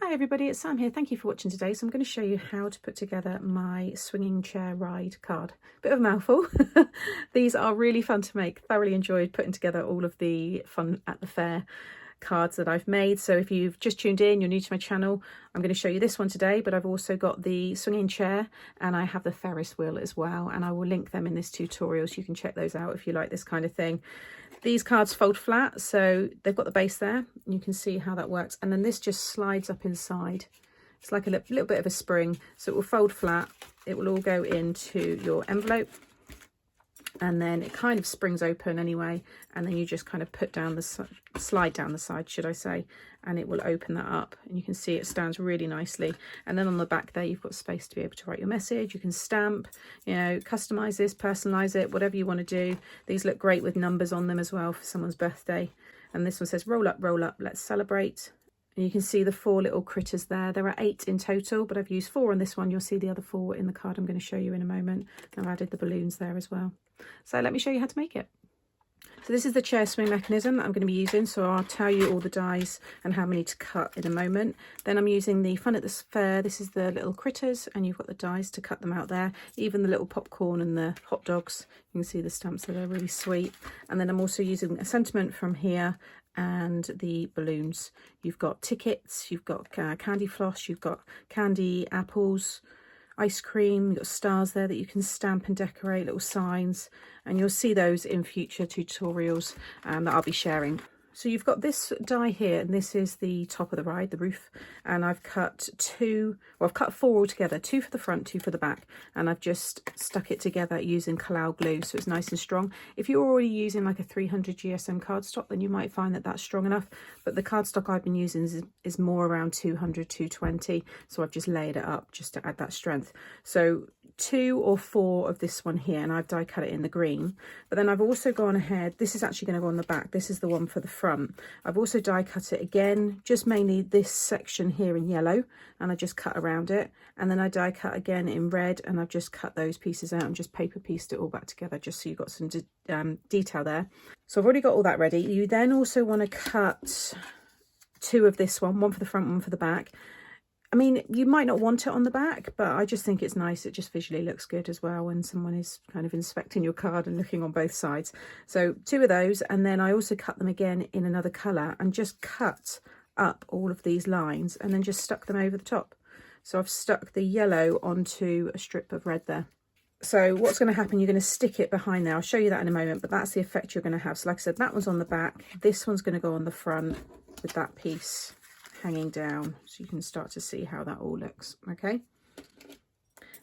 Hi everybody, it's Sam here. Thank you for watching today. So I'm going to show you how to put together my swinging chair ride card. Bit of a mouthful. These are really fun to make. Thoroughly enjoyed putting together all of the fun at the fair cards that I've made. So if you've just tuned in, you're new to my channel, I'm going to show you this one today, but I've also got the swinging chair and I have the Ferris wheel as well, and I will link them in this tutorial so you can check those out if you like this kind of thing. These cards fold flat, so they've got the base there. You can see how that works, and then this just slides up inside. It's like a little bit of a spring, so it will fold flat. It will all go into your envelope, and then it kind of springs open anyway, and then you just kind of put down the slide down the side, should I say, and it will open that up, and you can see it stands really nicely. And then on the back there you've got space to be able to write your message. You can stamp, you know, customize this, personalize it, whatever you want to do. These look great with numbers on them as well for someone's birthday. And this one says roll up, let's celebrate. And you can see the 4 little critters there. There are 8 in total, but I've used 4 on this one. You'll see the other 4 in the card I'm going to show you in a moment. I've added the balloons there as well. So let me show you how to make it. So this is the chair swing mechanism that I'm going to be using. So I'll tell you all the dies and how many to cut in a moment. Then I'm using the Fun at the Fair. This is the little critters, and you've got the dies to cut them out there. Even the little popcorn and the hot dogs. You can see the stamps there, they're really sweet. And then I'm also using a sentiment from here and the balloons. You've got tickets, you've got candy floss, you've got candy apples, ice cream, you've got stars there that you can stamp and decorate, little signs, and you'll see those in future tutorials that I'll be sharing. So you've got this die here, and this is the top of the ride, the roof, and I've cut 4 altogether, 2 for the front, 2 for the back, and I've just stuck it together using Collal glue so it's nice and strong. If you're already using like a 300 GSM cardstock, then you might find that that's strong enough, but the cardstock I've been using is more around 200, 220, so I've just layered it up just to add that strength. So 2 or 4 of this one here, and I've die cut it in the green, but then I've also gone ahead, this is actually going to go on the back, this is the one for the front. I've also die cut it again, just mainly this section here in yellow, and I just cut around it, and then I die cut again in red, and I've just cut those pieces out and just paper pieced it all back together just so you've got some detail there. So I've already got all that ready. You then also want to cut 2 of this one for the front, 1 for the back. I mean, you might not want it on the back, but I just think it's nice. It just visually looks good as well when someone is kind of inspecting your card and looking on both sides. So 2 of those, and then I also cut them again in another colour and just cut up all of these lines and then just stuck them over the top. So I've stuck the yellow onto a strip of red there. So what's going to happen, you're going to stick it behind there. I'll show you that in a moment, but that's the effect you're going to have. So like I said, that one's on the back. This one's going to go on the front with that piece hanging down, so you can start to see how that all looks. Okay,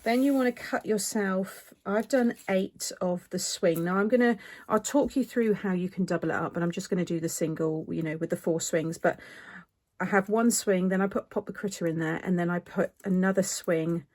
then you want to cut yourself, I've done 8 of the swing. Now I'll talk you through how you can double it up, but I'm just going to do the single, you know, with the 4 swings. But I have 1 swing, then I pop the critter in there, and then I put another swing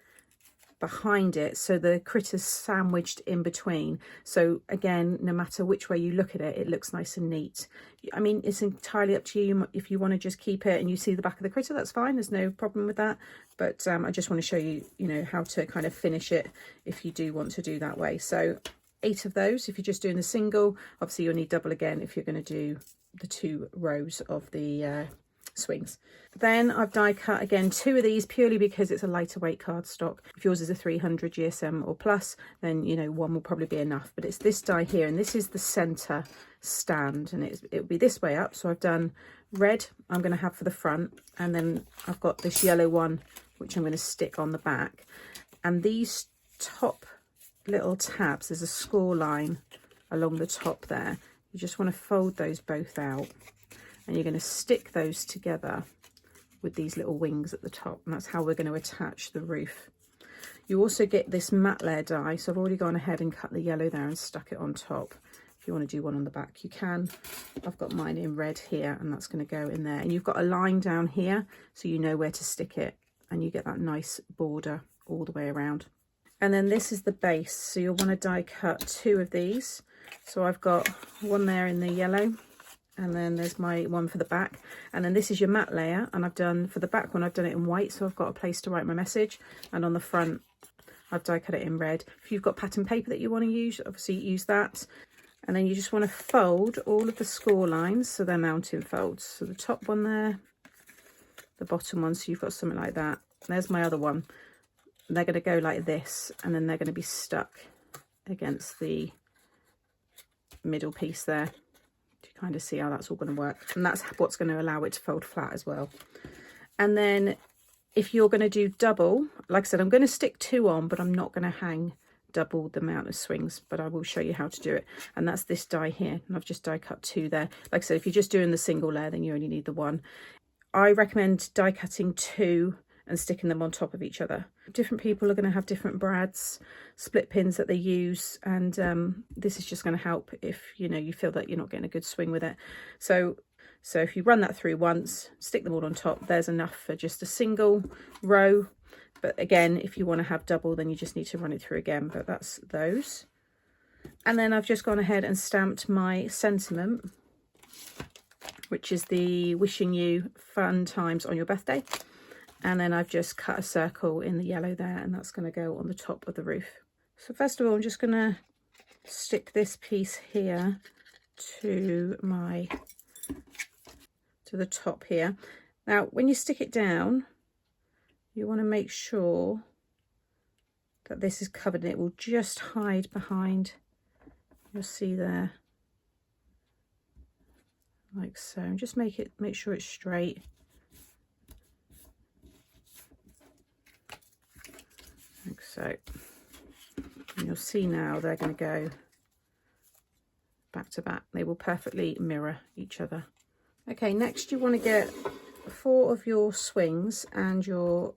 behind it, so the critter's sandwiched in between. So again, no matter which way you look at it, it looks nice and neat. I mean, it's entirely up to you. If you want to just keep it and you see the back of the critter, that's fine, there's no problem with that, but I just want to show you, you know, how to kind of finish it if you do want to do that way. So 8 of those if you're just doing the single. Obviously you'll need double again if you're going to do the 2 rows of the swings. Then I've die cut again 2 of these purely because it's a lighter weight cardstock. If yours is a 300 GSM or plus, then you know 1 will probably be enough, but it's this die here, and this is the center stand, and it'll be this way up. So I've done red I'm going to have for the front, and then I've got this yellow one which I'm going to stick on the back, and these top little tabs, there's a score line along the top there. You just want to fold those both out, and you're going to stick those together with these little wings at the top, and that's how we're going to attach the roof. You also get this matte layer die, so I've already gone ahead and cut the yellow there and stuck it on top. If you want to do one on the back, you can. I've got mine in red here, and that's going to go in there, and you've got a line down here so you know where to stick it, and you get that nice border all the way around. And then this is the base, so you'll want to die cut 2 of these. So I've got 1 there in the yellow, and then there's my 1 for the back, and then this is your matte layer, and I've done for the back one, I've done it in white, so I've got a place to write my message, and on the front I've die cut it in red. If you've got pattern paper that you want to use, obviously use that. And then you just want to fold all of the score lines so they're mounting folds. So the top one there, the bottom one, so you've got something like that. There's my other one. They're going to go like this, and then they're going to be stuck against the middle piece there. You kind of see how that's all going to work, and that's what's going to allow it to fold flat as well. And then if you're going to do double, like I said, I'm going to stick 2 on, but I'm not going to hang double the amount of swings, but I will show you how to do it. And that's this die here, and I've just die cut 2 there. Like I said, if you're just doing the single layer, then you only need the 1. I recommend die cutting 2 and sticking them on top of each other. Different people are going to have different brads, split pins that they use, and this is just going to help if you feel that you're not getting a good swing with it. So if you run that through once, stick them all on top, there's enough for just a single row. But again, if you want to have double, then you just need to run it through again. But that's those. And then I've just gone ahead and stamped my sentiment, which is the wishing you fun times on your birthday. And then I've just cut a circle in the yellow there, and that's going to go on the top of the roof. So first of all, I'm just going to stick this piece here to the top here. Now, when you stick it down, you want to make sure that this is covered, and it will just hide behind, you'll see there, like so. And just make sure it's straight. Like so. And you'll see now they're going to go back to back. They will perfectly mirror each other. Okay, next you want to get 4 of your swings and your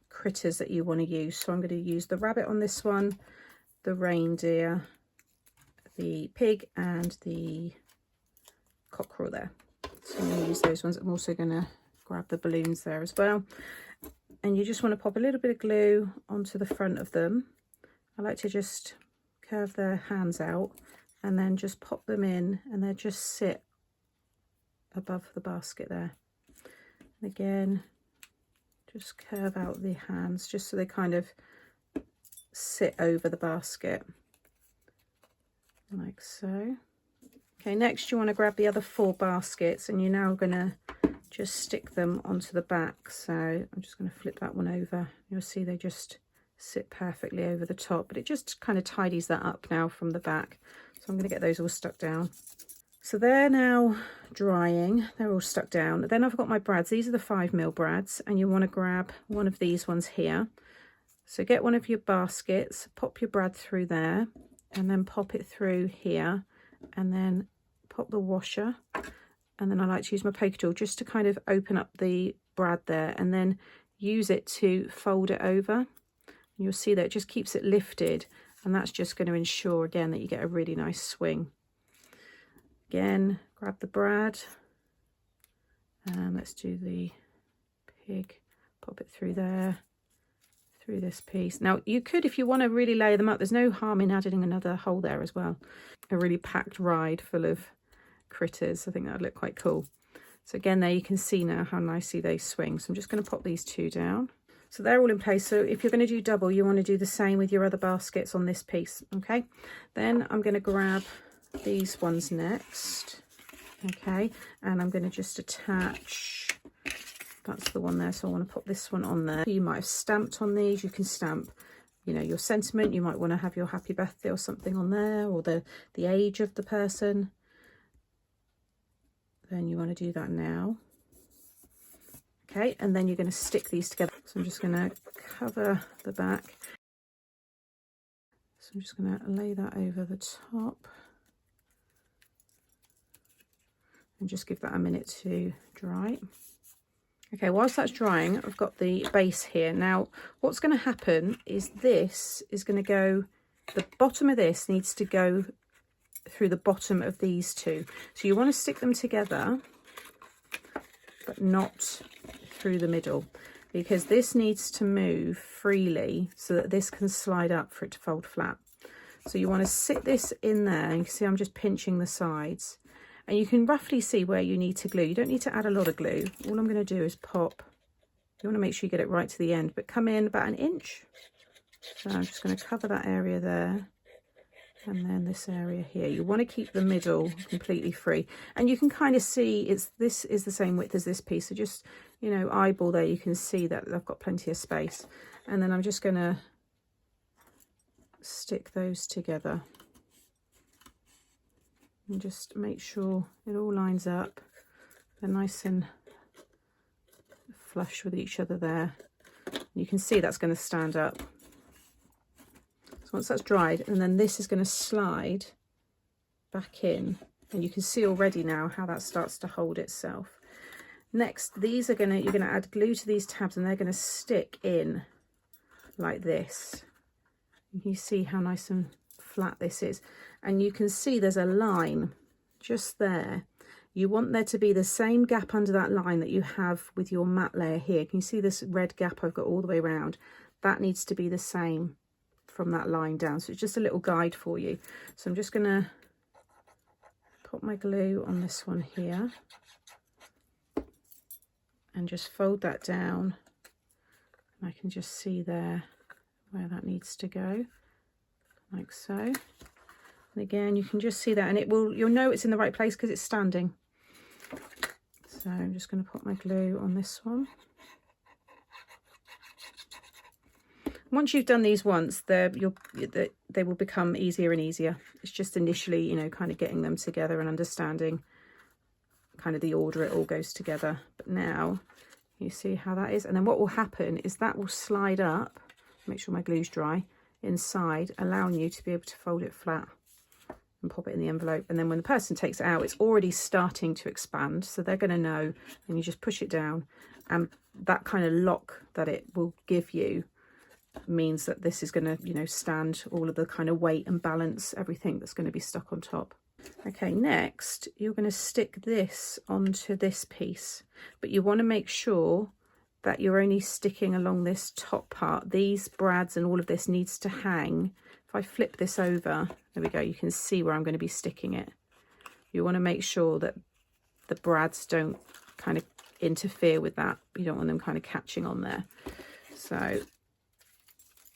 critters that you want to use. So I'm going to use the rabbit on this one, the reindeer, the pig, and the cockerel there. So I'm going to use those ones. I'm also going to grab the balloons there as well. And you just want to pop a little bit of glue onto the front of them. I like to just curve their hands out and then just pop them in, and they just sit above the basket there. And again, just curve out the hands just so they kind of sit over the basket, like so. Okay, next you want to grab the other 4 baskets, and you're now going to just stick them onto the back. So I'm just going to flip that one over. You'll see they just sit perfectly over the top, but it just kind of tidies that up now from the back. So I'm going to get those all stuck down. So they're now drying, they're all stuck down. Then I've got my brads. These are the 5mm brads, and you want to grab one of these ones here. So get one of your baskets, pop your brad through there, and then pop it through here, and then pop the washer. And then I like to use my poker tool just to kind of open up the brad there, and then use it to fold it over. And you'll see that it just keeps it lifted, and that's just going to ensure again that you get a really nice swing. Again, grab the brad, and let's do the pig, pop it through there, through this piece. Now you could, if you want to really layer them up, there's no harm in adding another hole there as well. A really packed ride full of critters. I think that would look quite cool. So again, there you can see now how nicely they swing. So I'm just going to pop these 2 down. So they're all in place. So if you're going to do double, you want to do the same with your other baskets on this piece. Okay, then I'm going to grab these ones next. Okay, and I'm going to just attach, that's the one there, so I want to put this one on there. You might have stamped on these. You can stamp, your sentiment. You might want to have your happy birthday or something on there, or the age of the person. Then you want to do that now. Okay, and then you're going to stick these together. So I'm just going to cover the back. So I'm just going to lay that over the top. And just give that a minute to dry. Okay, whilst that's drying, I've got the base here. Now, what's going to happen is this is going to go, the bottom of this needs to go through the bottom of these 2. So you want to stick them together, but not through the middle, because this needs to move freely so that this can slide up for it to fold flat. So you want to sit this in there. You can see I'm just pinching the sides. And you can roughly see where you need to glue. You don't need to add a lot of glue. All I'm going to do is pop. You want to make sure you get it right to the end, but come in about 1 inch. So I'm just going to cover that area there. and then this area here. You want to keep the middle completely free, and you can kind of see this is the same width as this piece, so just, you know, eyeball there, you can see that I've got plenty of space. And then I'm just going to stick those together and just make sure it all lines up. They're nice and flush with each other there. You can see that's going to stand up. So once that's dried, and then this is going to slide back in, and you can see already now how that starts to hold itself. Next, these are you're going to add glue to these tabs, and they're going to stick in like this. You see how nice and flat this is, and you can see there's a line just there. You want there to be the same gap under that line that you have with your matte layer here. Can you see this red gap I've got all the way around? That needs to be the same from that line down. So it's just a little guide for you. So I'm just going to put my glue on this one here and just fold that down. I can just see there where that needs to go, like so. And again, you can just see that, and you'll know it's in the right place because it's standing. So I'm just going to put my glue on this one. Once you've done these once, they will become easier and easier. It's just initially, you know, kind of getting them together and understanding kind of the order it all goes together. But now you see how that is. And then what will happen is that will slide up, make sure my glue's dry, inside, allowing you to be able to fold it flat and pop it in the envelope. And then when the person takes it out, it's already starting to expand. So they're going to know, and you just push it down, and that kind of lock that it will give you means that this is going to, you know, stand all of the kind of weight and balance, everything that's going to be stuck on top. Okay, next you're going to stick this onto this piece, but you want to make sure that you're only sticking along this top part. These brads and all of this needs to hang. If I flip this over, there we go, you can see where I'm going to be sticking it. You want to make sure that the brads don't kind of interfere with that. You don't want them kind of catching on there. So,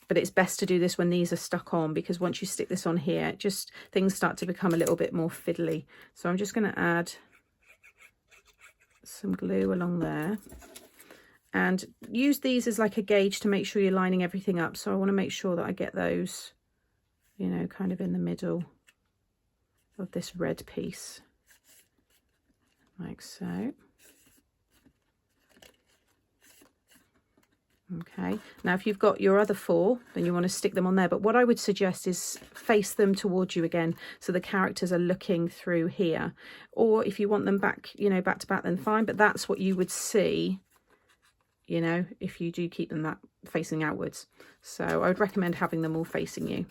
but it's best to do this when these are stuck on, because once you stick this on here, just things start to become a little bit more fiddly. So I'm just going to add some glue along there, and use these as like a gauge to make sure you're lining everything up. So I want to make sure that I get those, you know, kind of in the middle of this red piece, like so. Okay, now if you've got your other four, then you want to stick them on there, but what I would suggest is face them towards you again, so the characters are looking through here. Or if you want them back, you know, back to back, then fine, but that's what you would see, you know, if you do keep them that facing outwards. So I would recommend having them all facing you.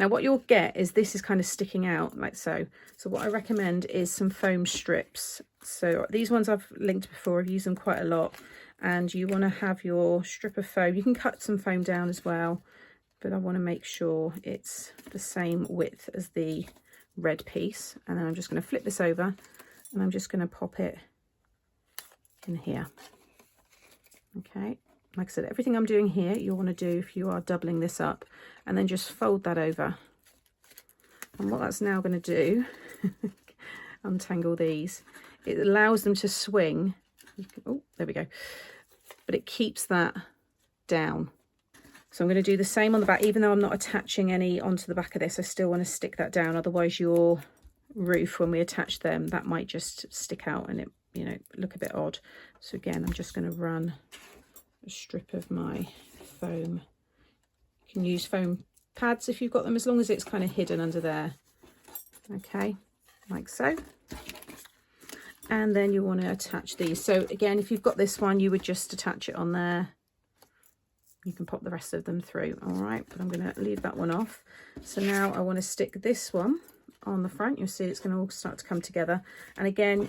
Now what you'll get is this is kind of sticking out like so. So what I recommend is some foam strips. So these ones I've linked before, I've used them quite a lot. And you want to have your strip of foam. You can cut some foam down as well, but I want to make sure it's the same width as the red piece. And then I'm just going to flip this over, and I'm just going to pop it in here. Okay, like I said, everything I'm doing here you'll want to do if you are doubling this up, and then just fold that over. And what that's now going to do, untangle these, it allows them to swing. Oh, there we go. But it keeps that down. So I'm going to do the same on the back. Even though I'm not attaching any onto the back of this, I still want to stick that down. Otherwise your roof, when we attach them, that might just stick out and it, you know, look a bit odd. So again, I'm just going to run a strip of my foam. You can use foam pads if you've got them, as long as it's kind of hidden under there. Okay, like so. And then you want to attach these. So again, if you've got this one, you would just attach it on there. You can pop the rest of them through. All right, but I'm going to leave that one off. So now I want to stick this one on the front. You'll see it's going to all start to come together. And again,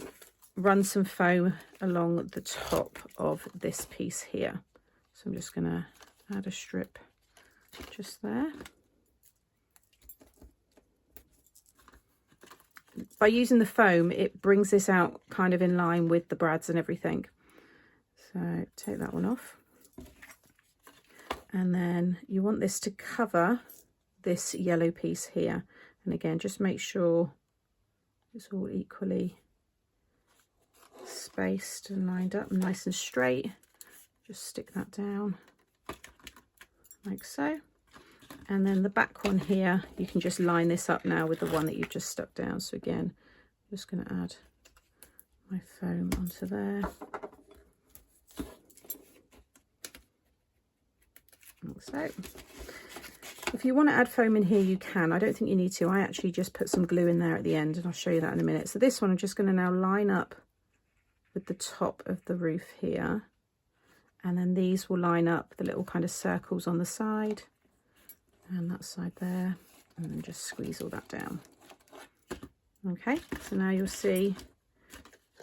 run some foam along the top of this piece here. So I'm just going to add a strip just there. By using the foam, it brings this out kind of in line with the brads and everything. So take that one off. And then you want this to cover this yellow piece here. And again, just make sure it's all equally spaced and lined up and nice and straight. Just stick that down like so. And then the back one here, you can just line this up now with the one that you've just stuck down. So again, I'm just going to add my foam onto there. Like so. If you want to add foam in here, you can. I don't think you need to. I actually just put some glue in there at the end, and I'll show you that in a minute. So this one, I'm just going to now line up with the top of the roof here. And then these will line up the little kind of circles on the side. And that side there, and then just squeeze all that down. Okay, so now you'll see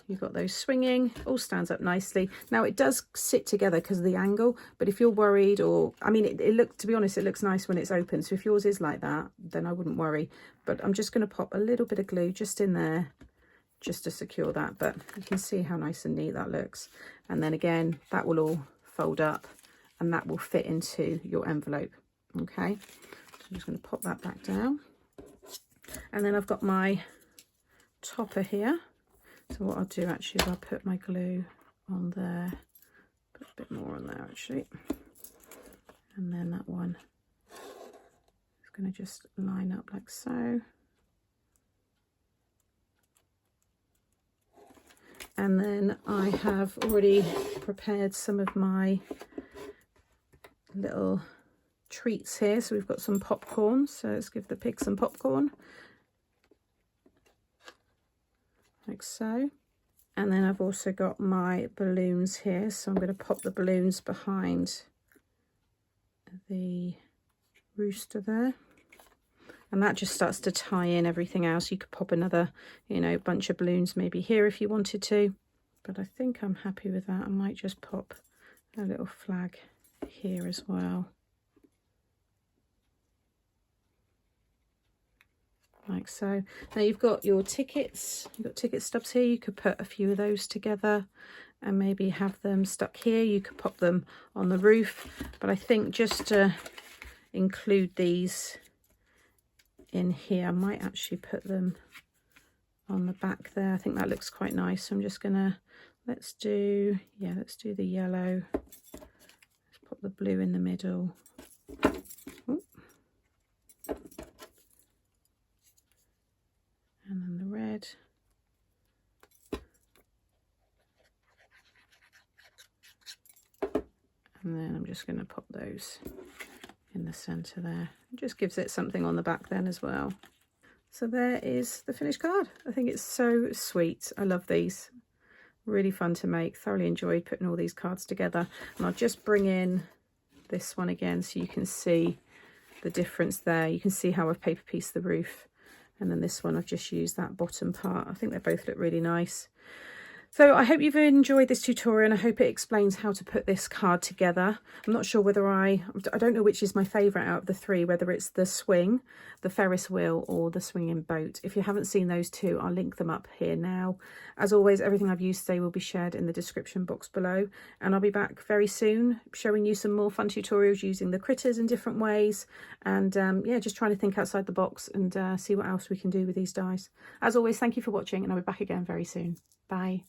you've got those swinging, all stands up nicely. Now it does sit together because of the angle, but if you're worried, or I mean, to be honest, it looks nice when it's open. So if yours is like that, then I wouldn't worry. But I'm just going to pop a little bit of glue just in there, just to secure that. But you can see how nice and neat that looks. And then again, that will all fold up, and that will fit into your envelope. Okay, so I'm just going to pop that back down, and then I've got my topper here. So what I'll do actually is I'll put my glue on there, put a bit more on there actually, and then that one is going to just line up like so. And then I have already prepared some of my little treats here. So we've got some popcorn, so let's give the pig some popcorn like so. And then I've also got my balloons here, so I'm going to pop the balloons behind the rooster there, and that just starts to tie in everything else. You could pop another, you know, bunch of balloons maybe here if you wanted to, but I think I'm happy with that. I might just pop a little flag here as well. Like so. Now you've got your tickets, you've got ticket stubs here. You could put a few of those together and maybe have them stuck here. You could pop them on the roof, but I think just to include these in here, I might actually put them on the back there. I think that looks quite nice. So I'm just gonna, let's do the yellow. Let's pop the blue in the middle. Ooh. And then the red. And then I'm just going to pop those in the centre there. It just gives it something on the back then as well. So there is the finished card. I think it's so sweet. I love these. Really fun to make. Thoroughly enjoyed putting all these cards together. And I'll just bring in this one again so you can see the difference there. You can see how I've paper pieced the roof. And then this one, I've just used that bottom part. I think they both look really nice. So I hope you've enjoyed this tutorial, and I hope it explains how to put this card together. I'm not sure whether I don't know which is my favourite out of the three, whether it's the swing, the Ferris wheel, or the swinging boat. If you haven't seen those two, I'll link them up here now. As always, everything I've used today will be shared in the description box below, and I'll be back very soon showing you some more fun tutorials using the critters in different ways, and yeah, just trying to think outside the box and see what else we can do with these dies. As always, thank you for watching, and I'll be back again very soon. Bye.